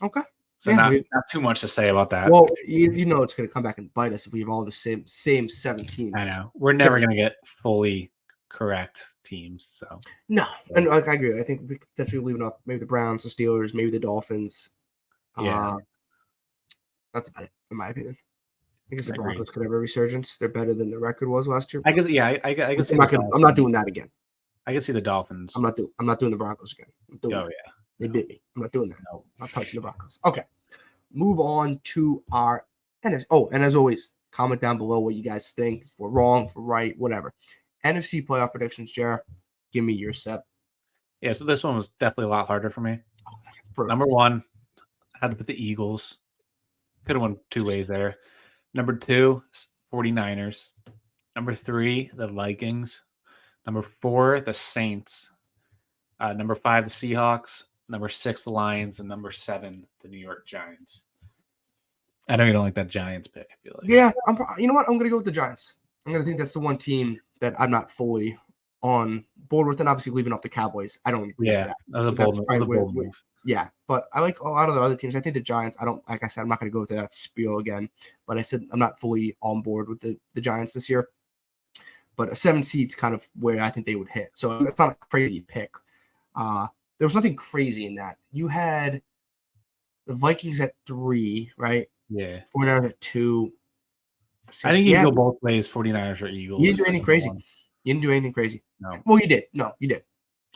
Okay. So not too much to say about that. Well, you know it's going to come back and bite us if we have all the same 7 teams. I know. We're never going to get fully correct teams. So no, and I agree. I think we could definitely leaving off maybe the Browns, the Steelers, maybe the Dolphins. Yeah, that's about it, in my opinion. I guess the Broncos could have a resurgence. They're better than the record was last year. I guess. Yeah, I guess. I'm not doing that again. I can see the Dolphins. I'm not doing the Broncos again. Yeah, they bit me. I'm not doing that. No, I'm not touching the Broncos. Okay, move on to our NFC. Oh, and as always, comment down below what you guys think. If we're wrong, if we're right, whatever. NFC playoff predictions, Jared. Give me your set. Yeah, so this one was definitely a lot harder for me. Number 1, I had to put the Eagles. Could have won 2 ways there. Number 2, 49ers. Number 3, the Vikings. Number 4, the Saints. Number 5, the Seahawks. Number 6, the Lions. And number 7, the New York Giants. I know you don't like that Giants pick, I feel like. Yeah, you know what? I'm going to go with the Giants. I'm going to think that's the one team that I'm not fully on board with, and obviously leaving off the Cowboys. I don't agree with that. That was a bold move. Yeah, but I like a lot of the other teams. I think the Giants, like I said, I'm not going to go through that spiel again, but I said I'm not fully on board with the Giants this year. But a 7 seed's kind of where I think they would hit. So it's not a crazy pick. There was nothing crazy in that. You had the Vikings at 3, right? Yeah. 49ers at 2. I think you can go both ways, 49ers or Eagles. You didn't do anything crazy. You didn't do anything crazy. No. Well, you did. No, you did.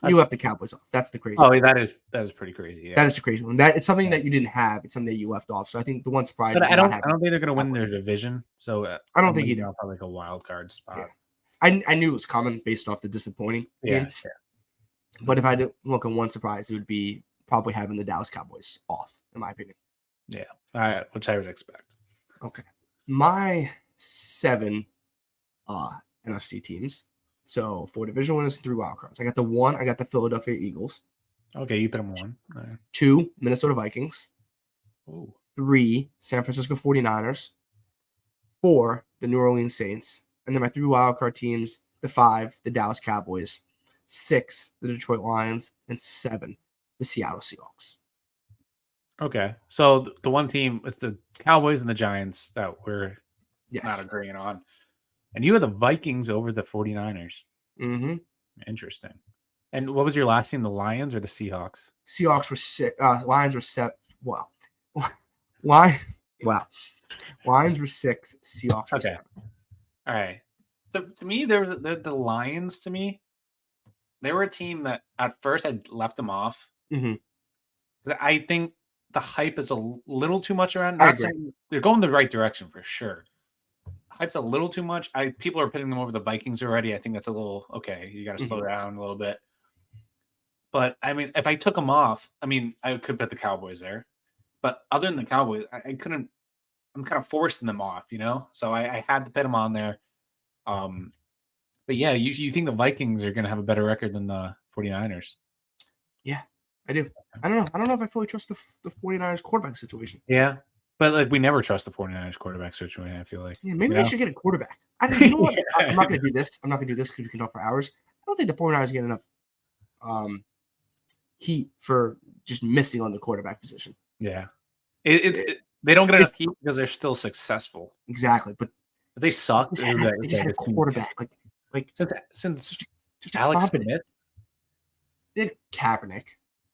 You left the Cowboys off. That's the crazy. Oh, that is pretty crazy. Yeah. That is the crazy one. It's something that you didn't have. It's something that you left off. So I think the one surprise. But I don't think they're going to win their division. So I don't think either. Probably like a wild card spot. Yeah. I knew it was coming based off the disappointing. Yeah. But if I had to look at one surprise, it would be probably having the Dallas Cowboys off, in my opinion. Yeah, which I would expect. Okay. My 7 NFC teams. So 4 division winners and 3 wild cards. I got the 1. I got the Philadelphia Eagles. Okay, you put them 1. Right. 2 Minnesota Vikings. Ooh. 3 San Francisco 49ers. 4 the New Orleans Saints. And then my 3 wild card teams, the 5 the Dallas Cowboys. 6 the Detroit Lions. And 7 the Seattle Seahawks. Okay, so the one team, it's the Cowboys and the Giants that we're not agreeing on. And you had the Vikings over the 49ers. Mm-hmm. Interesting. And what was your last team, the Lions or the Seahawks? Seahawks were 6. Lions were 7. Wow. Lions were 6. Seahawks were 7. All right. So to me, the Lions, to me, they were a team that at first I left them off. Mm-hmm. I think the hype is a little too much around. Not saying they're going the right direction for sure. Hype's a little too much. People are putting them over the Vikings already. I think that's a little okay. You got to slow down a little bit. But I mean, if I took them off, I mean, I could put the Cowboys there. But other than the Cowboys, I couldn't. I'm kind of forcing them off, you know. So I had to put them on there. But yeah, you think the Vikings are going to have a better record than the 49ers? Yeah, I do. I don't know if I fully trust the 49ers quarterback situation. Yeah. But like we never trust the 49ers quarterback situation, I feel like. Yeah, maybe they should get a quarterback. You know what? I'm not going to do this. I'm not going to do this because we can talk for hours. I don't think the 49ers get enough heat for just missing on the quarterback position. Yeah. They don't get enough heat because they're still successful. Exactly. But If they sucked, They it would be like, just okay, had a this team quarterback like since just a Alex competent. Smith They had Kaepernick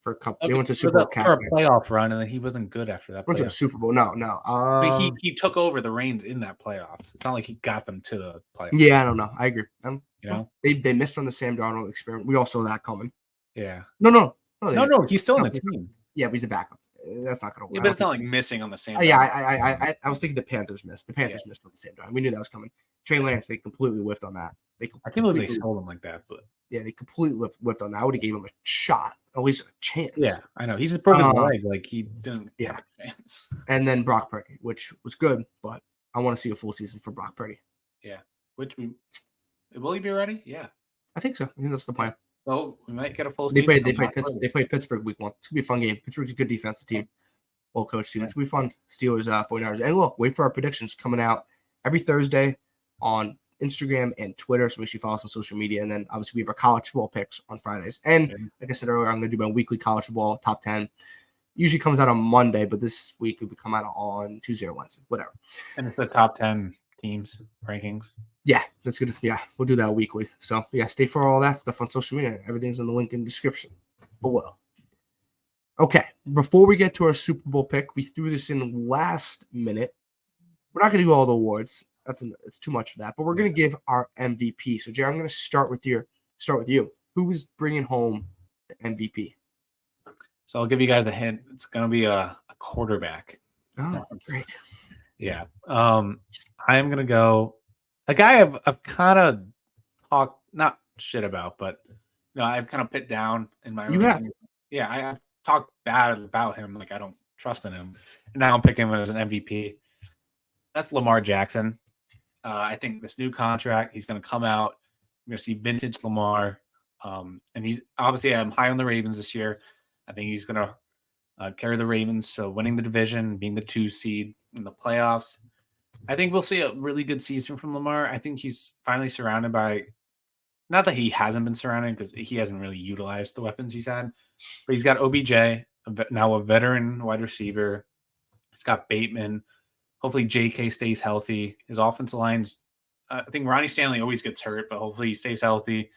for a couple. They okay, went to Super Bowl. for a Kaepernick playoff run, and then he wasn't good after that went to the playoff. Super Bowl. No. But he took over the reins in that playoffs. It's not like he got them to the playoffs. Yeah, I don't know. I agree. You know? They missed on the Sam Darnold experiment. We all saw that coming. Yeah. No, No, he's still on the team. Yeah, but he's a backup. That's not going to work. Yeah, but it's not like missing on the same. Yeah, I was thinking the Panthers missed. The Panthers missed on the same time. We knew that was coming. Trey Lance, they completely whiffed on that. I can't believe they sold him like that, but yeah, they completely whiffed on that. I would have gave him a shot, at least a chance. Yeah, I know. He just broke his leg. Like he didn't have a chance. And then Brock Purdy, which was good, but I want to see a full season for Brock Purdy. Yeah. Will he be ready? Yeah. I think so. I think that's the plan. Well, we might get a full season. They played Pittsburgh week 1. It's gonna be a fun game. Pittsburgh's a good defensive team. Well coached team. It's gonna be fun. Steelers 49ers. And look, wait for our predictions coming out every Thursday on Instagram and Twitter. So make sure you follow us on social media. And then obviously we have our college football picks on Fridays. And like I said earlier, I'm gonna do my weekly college football top 10. Usually comes out on Monday, but this week it will come out on Tuesday or Wednesday, whatever. And it's the top 10 teams rankings. Yeah, that's good. Yeah, we'll do that weekly. So yeah, stay for all that stuff on social media. Everything's in the link in the description below. Okay, before we get to our Super Bowl pick, we threw this in last minute. We're not going to do all the awards. It's too much for that. But we're going to give our MVP. So, Jay, I'm going to start with you. Who is bringing home the MVP? So I'll give you guys a hint. It's going to be a quarterback. Oh, great. Yeah. I'm going to go a guy I've kind of talked not shit about, but I've kind of put down in my. You have. Yeah, I've talked bad about him. Like I don't trust in him. And now I'm picking him as an MVP. That's Lamar Jackson. I think this new contract, he's going to come out. We're going to see vintage Lamar. And he's obviously I'm high on the Ravens this year. I think he's going to carry the Ravens. So winning the division, being the 2 seed in the playoffs. I think we'll see a really good season from Lamar. I think he's finally surrounded by, not that he hasn't been surrounded because he hasn't really utilized the weapons he's had, but he's got OBJ, now a veteran wide receiver. He's got Bateman. Hopefully JK stays healthy. His offensive line, I think Ronnie Stanley always gets hurt, but hopefully he stays healthy.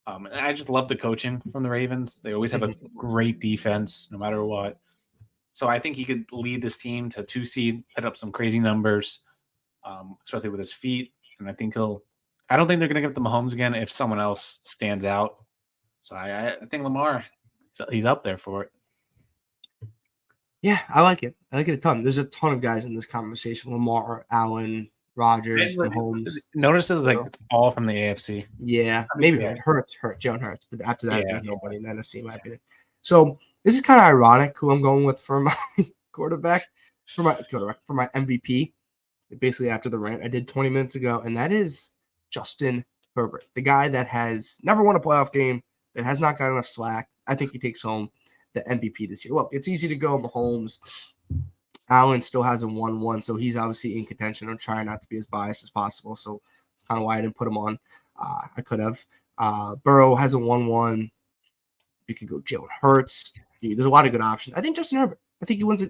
And I just love the coaching from the Ravens. They always have a great defense no matter what. So I think he could lead this team to 2 seed, put up some crazy numbers, especially with his feet. And I think I don't think they're going to give it to Mahomes again if someone else stands out. So I think Lamar, he's up there for it. Yeah, I like it. I like it a ton. There's a ton of guys in this conversation. Lamar, Allen, Rodgers, Mahomes. Notice that it's all from the AFC. Yeah, maybe Hurts, Jalen Hurts. But after that, there's nobody in the NFC, in my opinion. So this is kind of ironic who I'm going with for my quarterback, for my MVP. Basically, after the rant I did 20 minutes ago, and that is Justin Herbert, the guy that has never won a playoff game, that has not got enough slack. I think he takes home the MVP this year. Look, it's easy to go Mahomes. Allen still hasn't won one, so he's obviously in contention. I'm trying not to be as biased as possible, so that's kind of why I didn't put him on. I could have. Burrow hasn't won one. You could go Jalen Hurts. There's a lot of good options. I think Justin Herbert. I think he wins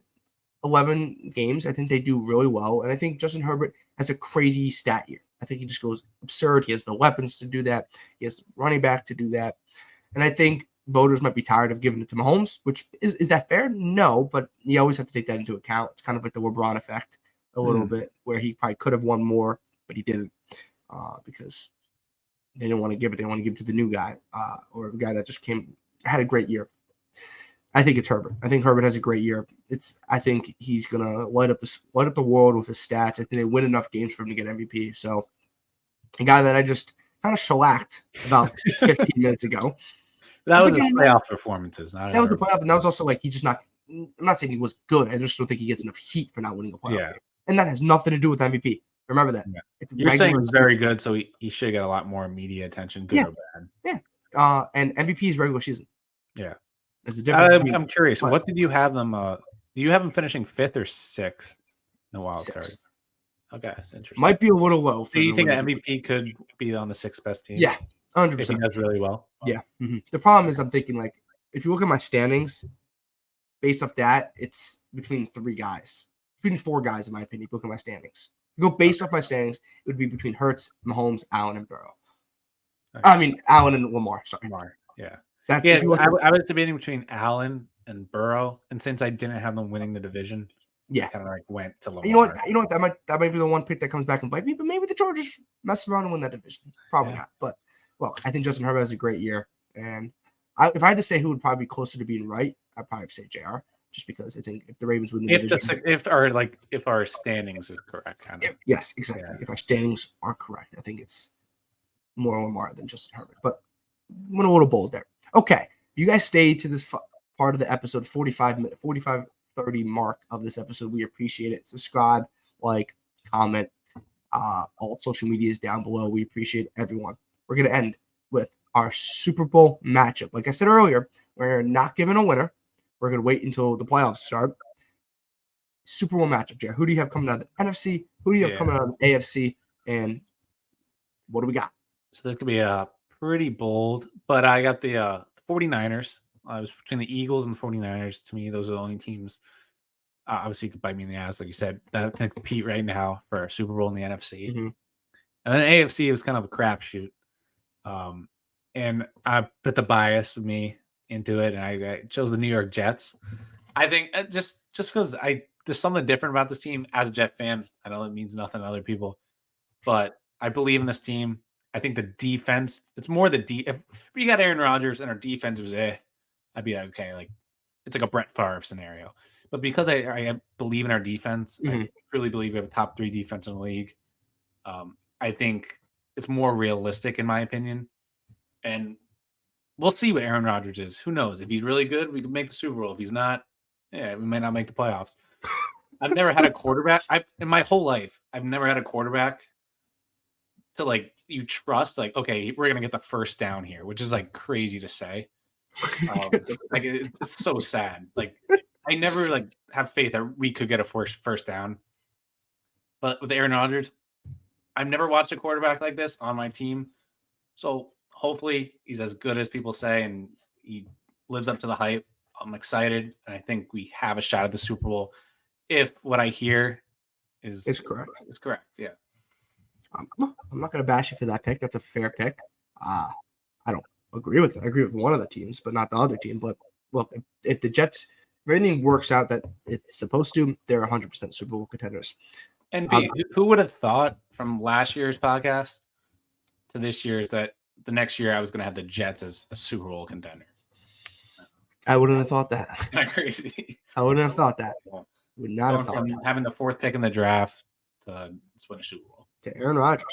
11 games. I think they do really well, and I think Justin Herbert has a crazy stat year. I think he just goes absurd. He has the weapons to do that. He has running back to do that, and I think voters might be tired of giving it to Mahomes, which is that fair? No, but you always have to take that into account. It's kind of like the LeBron effect a little bit, where he probably could have won more, but he didn't because they didn't want to give it. They want to give it to the new guy or the guy that just had a great year. I think it's Herbert. I think Herbert has a great year. I think he's gonna light up the world with his stats. I think they win enough games for him to get MVP. So a guy that I just kind of shellacked about 15 minutes ago. That was the playoff performances. That was the playoff, and that was also like he's just not. I'm not saying he was good. I just don't think he gets enough heat for not winning a playoff game, and that has nothing to do with MVP. Remember that. Yeah. You're saying he's very good, so he should get a lot more media attention, good or bad. Yeah. And MVP is regular season. Yeah. There's a difference. I'm curious. What did you have them? Do you have them finishing 5th or 6th in the wild card? Okay, that's interesting. Might be a little low. Do you think the MVP could be on the 6th best team? Yeah, 100%. If he does really well. Yeah. Mm-hmm. The problem is, I'm thinking like if you look at my standings, based off that, it's between 4 guys in my opinion. If you look at my standings, Go based off my standings, it would be between Hurts, Mahomes, Allen, and Burrow. I mean, Allen and Lamar. Sorry. Lamar. Yeah. That's I was debating between Allen and Burrow, and since I didn't have them winning the division, yeah, kind of like went to Lamar. You know what? That might be the one pick that comes back and bite me. But maybe the Chargers mess around and win that division. Probably not. But well, I think Justin Herbert has a great year, and if I had to say who would probably be closer to being right, I'd probably say JR. Just because I think if the Ravens win the division, if our standings is correct, kind of. Yes, exactly. Yeah. If our standings are correct, I think it's more Lamar than Justin Herbert. But I'm going a little bold there. Okay, you guys stayed to this part of the episode, 30 mark of this episode. We appreciate it. Subscribe, like, comment. All social media is down below. We appreciate everyone. We're going to end with our Super Bowl matchup. Like I said earlier, we're not giving a winner. We're going to wait until the playoffs start. Super Bowl matchup, Jared. Who do you have coming out of the NFC? Who do you have coming out of the AFC? And what do we got? So this could be pretty bold, but I got the 49ers. I was between the Eagles and the 49ers. To me, those are the only teams obviously could bite me in the ass, like you said, that can compete right now for a Super Bowl in the NFC. Mm-hmm. And then AFC was kind of a crapshoot. And I put the bias of me into it, and I chose the New York Jets. I think just because there's something different about this team as a Jet fan. I know it means nothing to other people, but I believe in this team. I think the defense, it's more the if we got Aaron Rodgers and our defense was I'd be like, okay, like it's like a Brett Favre scenario. But because I believe in our defense, I truly believe we have a top 3 defense in the league. I think it's more realistic in my opinion. And we'll see what Aaron Rodgers is. Who knows? If he's really good, we can make the Super Bowl. If he's not, we might not make the playoffs. I've never had a quarterback. In my whole life, I've never had a quarterback to like you trust. Like, okay, we're gonna get the first down here, which is like crazy to say. Like it's so sad. Like I never like have faith that we could get a first down. But with Aaron Rodgers, I've never watched a quarterback like this on my team. So hopefully he's as good as people say and he lives up to the hype. I'm excited, and I think we have a shot at the Super Bowl if what I hear is correct. It's correct, yeah. I'm not going to bash you for that pick. That's a fair pick. I don't agree with it. I agree with one of the teams, but not the other team. But look, if the Jets, if everything works out that it's supposed to, they're 100% Super Bowl contenders. And who would have thought from last year's podcast to this year's that the next year I was going to have the Jets as a Super Bowl contender? I wouldn't have thought that. That's not crazy. I wouldn't have thought that. Would not have thought that. Having the 4th pick in the draft to win a Super Bowl. To Aaron Rodgers.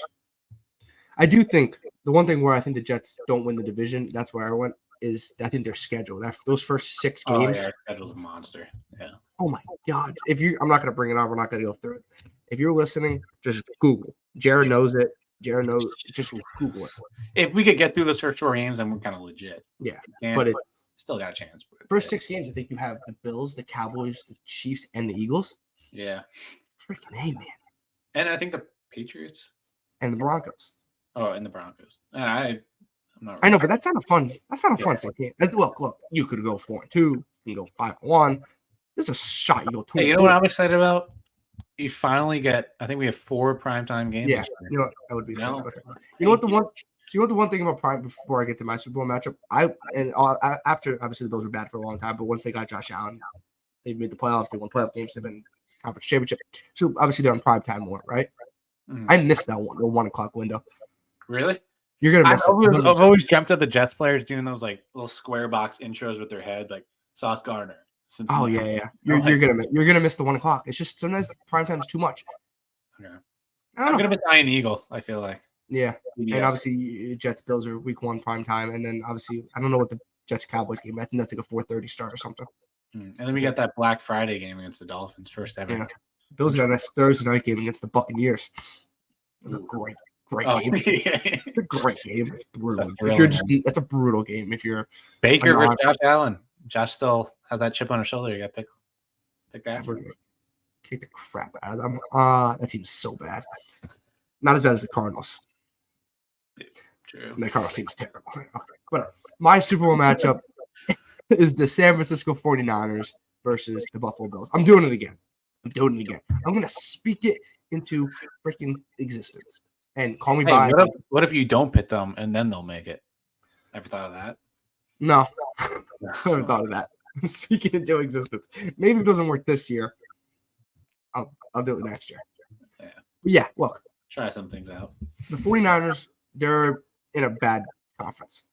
I do think the one thing where I think the Jets don't win the division, that's where I went, is I think their schedule. Those first 6 games. Their schedule's a monster. Yeah. Oh my God. I'm not going to bring it up. We're not going to go through it. If you're listening, just Google. Jared knows it. Jared knows. Just Google it. If we could get through those first 4 games, then we're kind of legit. Yeah. But it's still got a chance. First 6 games, I think you have the Bills, the Cowboys, the Chiefs, and the Eagles. Yeah. Freaking A, man. And I think the Patriots. And the Broncos. Oh, and the Broncos. And I'm not. I know, but that's not a fun. That's not a fun game. Look. You could go 4-2. You can go 5-1. There's a shot. You go 2. Hey, you know what I'm excited about? You finally get. I think we have 4 primetime games. Yeah, you know what? I would be excited about that. You know what the one. So you know what the one thing about Prime before I get to my Super Bowl matchup, after obviously the Bills were bad for a long time, but once they got Josh Allen, they made the playoffs. They won playoff games. They've been conference championship. So obviously they're on prime time more, right? I missed that one, the 1 o'clock window. Really? You're gonna miss it. I've always dreamt of the Jets players doing those like little square box intros with their head, like Sauce Gardner. Oh yeah. You're gonna miss the 1 o'clock. It's just sometimes prime time is too much. Okay. I'm gonna be Iron Eagle. I feel like. Yeah, DiBiasi. And obviously Jets Bills are week 1 prime time, and then obviously I don't know what the Jets Cowboys game. I think that's like a 4:30 start or something. And then we got that Black Friday game against the Dolphins, first ever. Yeah. Bills got a nice Thursday night game against the Buccaneers. It's a great game. It's a great game. It's brutal. That's a brutal game. If you're Baker versus Josh Allen, Josh still has that chip on his shoulder. You got pick after. Kick the crap out of them. That team's so bad. Not as bad as the Cardinals. True. And the Cardinals team's terrible. Okay. But my Super Bowl matchup is the San Francisco 49ers versus the Buffalo Bills. I'm doing it again. I'm doing it again. I'm gonna speak it into freaking existence. And call me Hey, by. what if you don't pit them and then they'll make it? Ever thought of that? No, I haven't thought of that. I'm speaking into existence. Maybe it doesn't work this year. I'll do it next year. Yeah. But yeah, look, Try some things out. the 49ers, they're in a bad conference.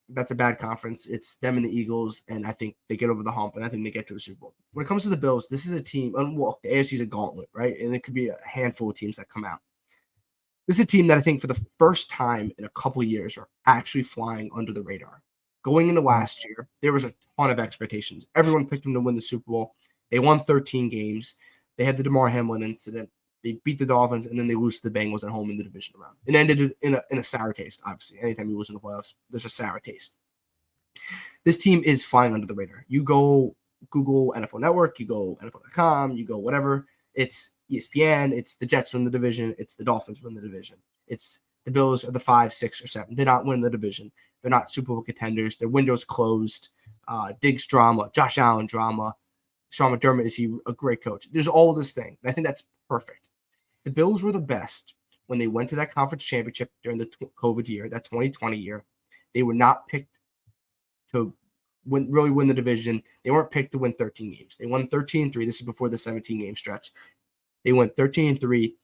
That's a bad conference. It's them and the Eagles, and I think they get over the hump, and I think they get to the Super Bowl. When it comes to the Bills, this is a team, and well, the AFC is a gauntlet, right? And it could be a handful of teams that come out. This is a team that I think for the first time in a couple of years are actually flying under the radar. Going into last year, there was a ton of expectations. Everyone picked them to win the Super Bowl. They won 13 games. They had the DeMar Hamlin incident. They beat the Dolphins, and then they lose to the Bengals at home in the division round. It ended in a sour taste, obviously. Anytime you lose in the playoffs, there's a sour taste. This team is flying under the radar. You go Google NFL Network, you go NFL.com, you go whatever. It's ESPN. It's the Jets win the division. It's the Dolphins win the division. It's the Bills are the 5, 6, or 7. They're not winning the division. They're not Super Bowl contenders. Their window's closed. Diggs drama, Josh Allen drama. Sean McDermott, is he a great coach? There's all this thing. And I think that's perfect. The Bills were the best when they went to that conference championship during the COVID year, that 2020 year. They were not picked to really win the division. They weren't picked to win 13 games. They won 13-3. This is before the 17-game stretch. They went 13-3.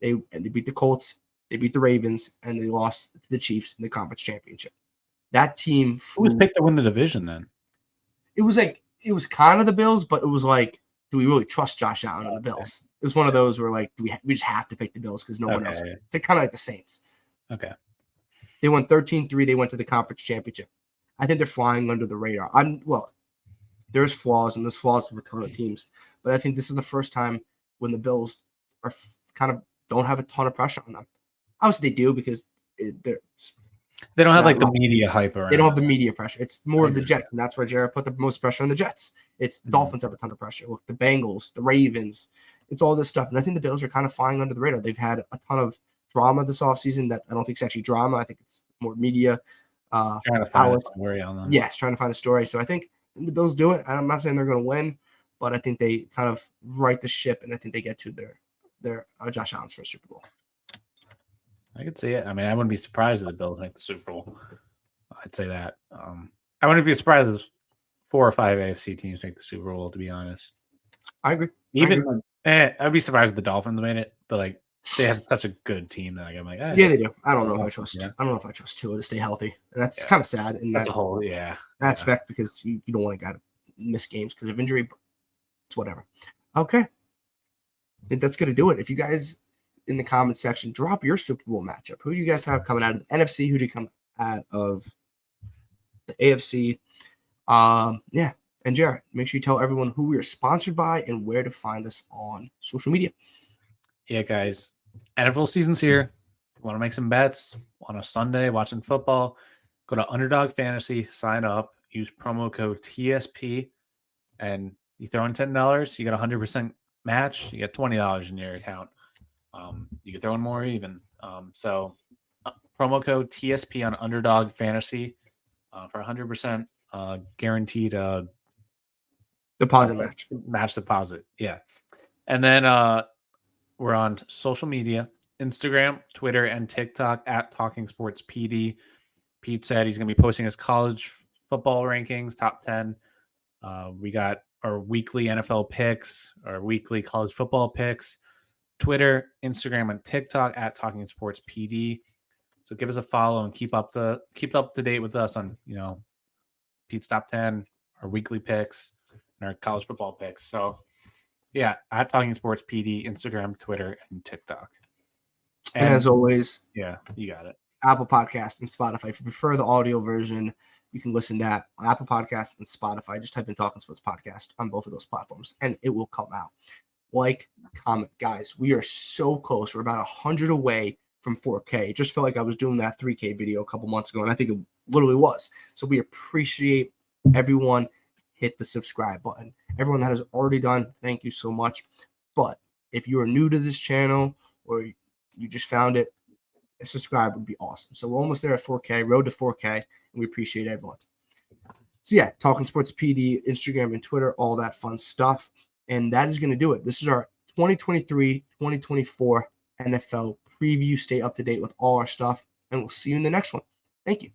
They beat the Colts. They beat the Ravens, and they lost to the Chiefs in the conference championship. That team Who was picked to win the division then? It was kind of the Bills, but it was like, do we really trust Josh Allen and the Bills? It was one of those where like, we just have to pick the Bills because no one else can. It's kind of like the Saints. Okay. They won 13-3. They went to the conference championship. I think they're flying under the radar. Look, there's flaws, and there's flaws with a ton of teams, but I think this is the first time when the Bills are kind of don't have a ton of pressure on them. Obviously, they do because they don't have like the media hype around. They don't have the media pressure. It's more of the Jets, and that's where Jared put the most pressure on the Jets. It's the Dolphins have a ton of pressure. Look, the Bengals, the Ravens, it's all this stuff. And I think the Bills are kind of flying under the radar. They've had a ton of drama this offseason that I don't think is actually drama. I think it's more media. Trying to find a story on them. Yes, trying to find a story. So I think the Bills do it. I'm not saying they're going to win, but I think they kind of right the ship, and I think they get to their Josh Allen's first Super Bowl. I could see it. I mean, I wouldn't be surprised if the Bills make the Super Bowl. I'd say that. I wouldn't be surprised if 4 or 5 AFC teams make the Super Bowl, to be honest. I agree. I'd be surprised if the Dolphins made it, but like they have such a good team that I'm like, yeah, they do. I don't know if I trust. Yeah. I don't know if I trust Tua to stay healthy, and that's kind of sad in that whole aspect because you don't want a guy to miss games because of injury. But it's whatever. Okay, I think that's gonna do it. If you guys in the comment section drop your Super Bowl matchup, who do you guys have coming out of the NFC? Who do you come out of the AFC? Yeah. And Jared, make sure you tell everyone who we are sponsored by and where to find us on social media. Yeah, guys, NFL season's here. Want to make some bets on a Sunday watching football? Go to Underdog Fantasy, sign up, use promo code TSP, and you throw in $10, you get 100% match, you get $20 in your account. You can throw in more even. So promo code TSP on Underdog Fantasy for 100% guaranteed deposit match deposit. Yeah. And then we're on social media, Instagram, Twitter, and TikTok at Talking Sports PD. Pete said he's going to be posting his college football rankings, top 10. We got our weekly NFL picks, our weekly college football picks, Twitter, Instagram, and TikTok at Talking Sports PD. So give us a follow and keep up to date with us on, Pete's top 10, our weekly picks, and our college football picks. So yeah, at Talking Sports PD, Instagram, Twitter, and TikTok. And as always, yeah, you got it. Apple Podcast and Spotify. If you prefer the audio version, you can listen to that on Apple Podcast and Spotify. Just type in Talking Sports Podcast on both of those platforms, and it will come out. Like, comment, guys. We are so close. We're about 100 away from 4K. It just felt like I was doing that 3K video a couple months ago, and I think it literally was. So we appreciate everyone. Hit the subscribe button. Everyone that has already done, thank you so much. But if you are new to this channel or you just found it, a subscribe would be awesome. So we're almost there at 4K, road to 4K, and we appreciate everyone. So yeah, Talking Sports PD, Instagram and Twitter, all that fun stuff. And that is going to do it. This is our 2023-2024 NFL preview. Stay up to date with all our stuff, and we'll see you in the next one. Thank you.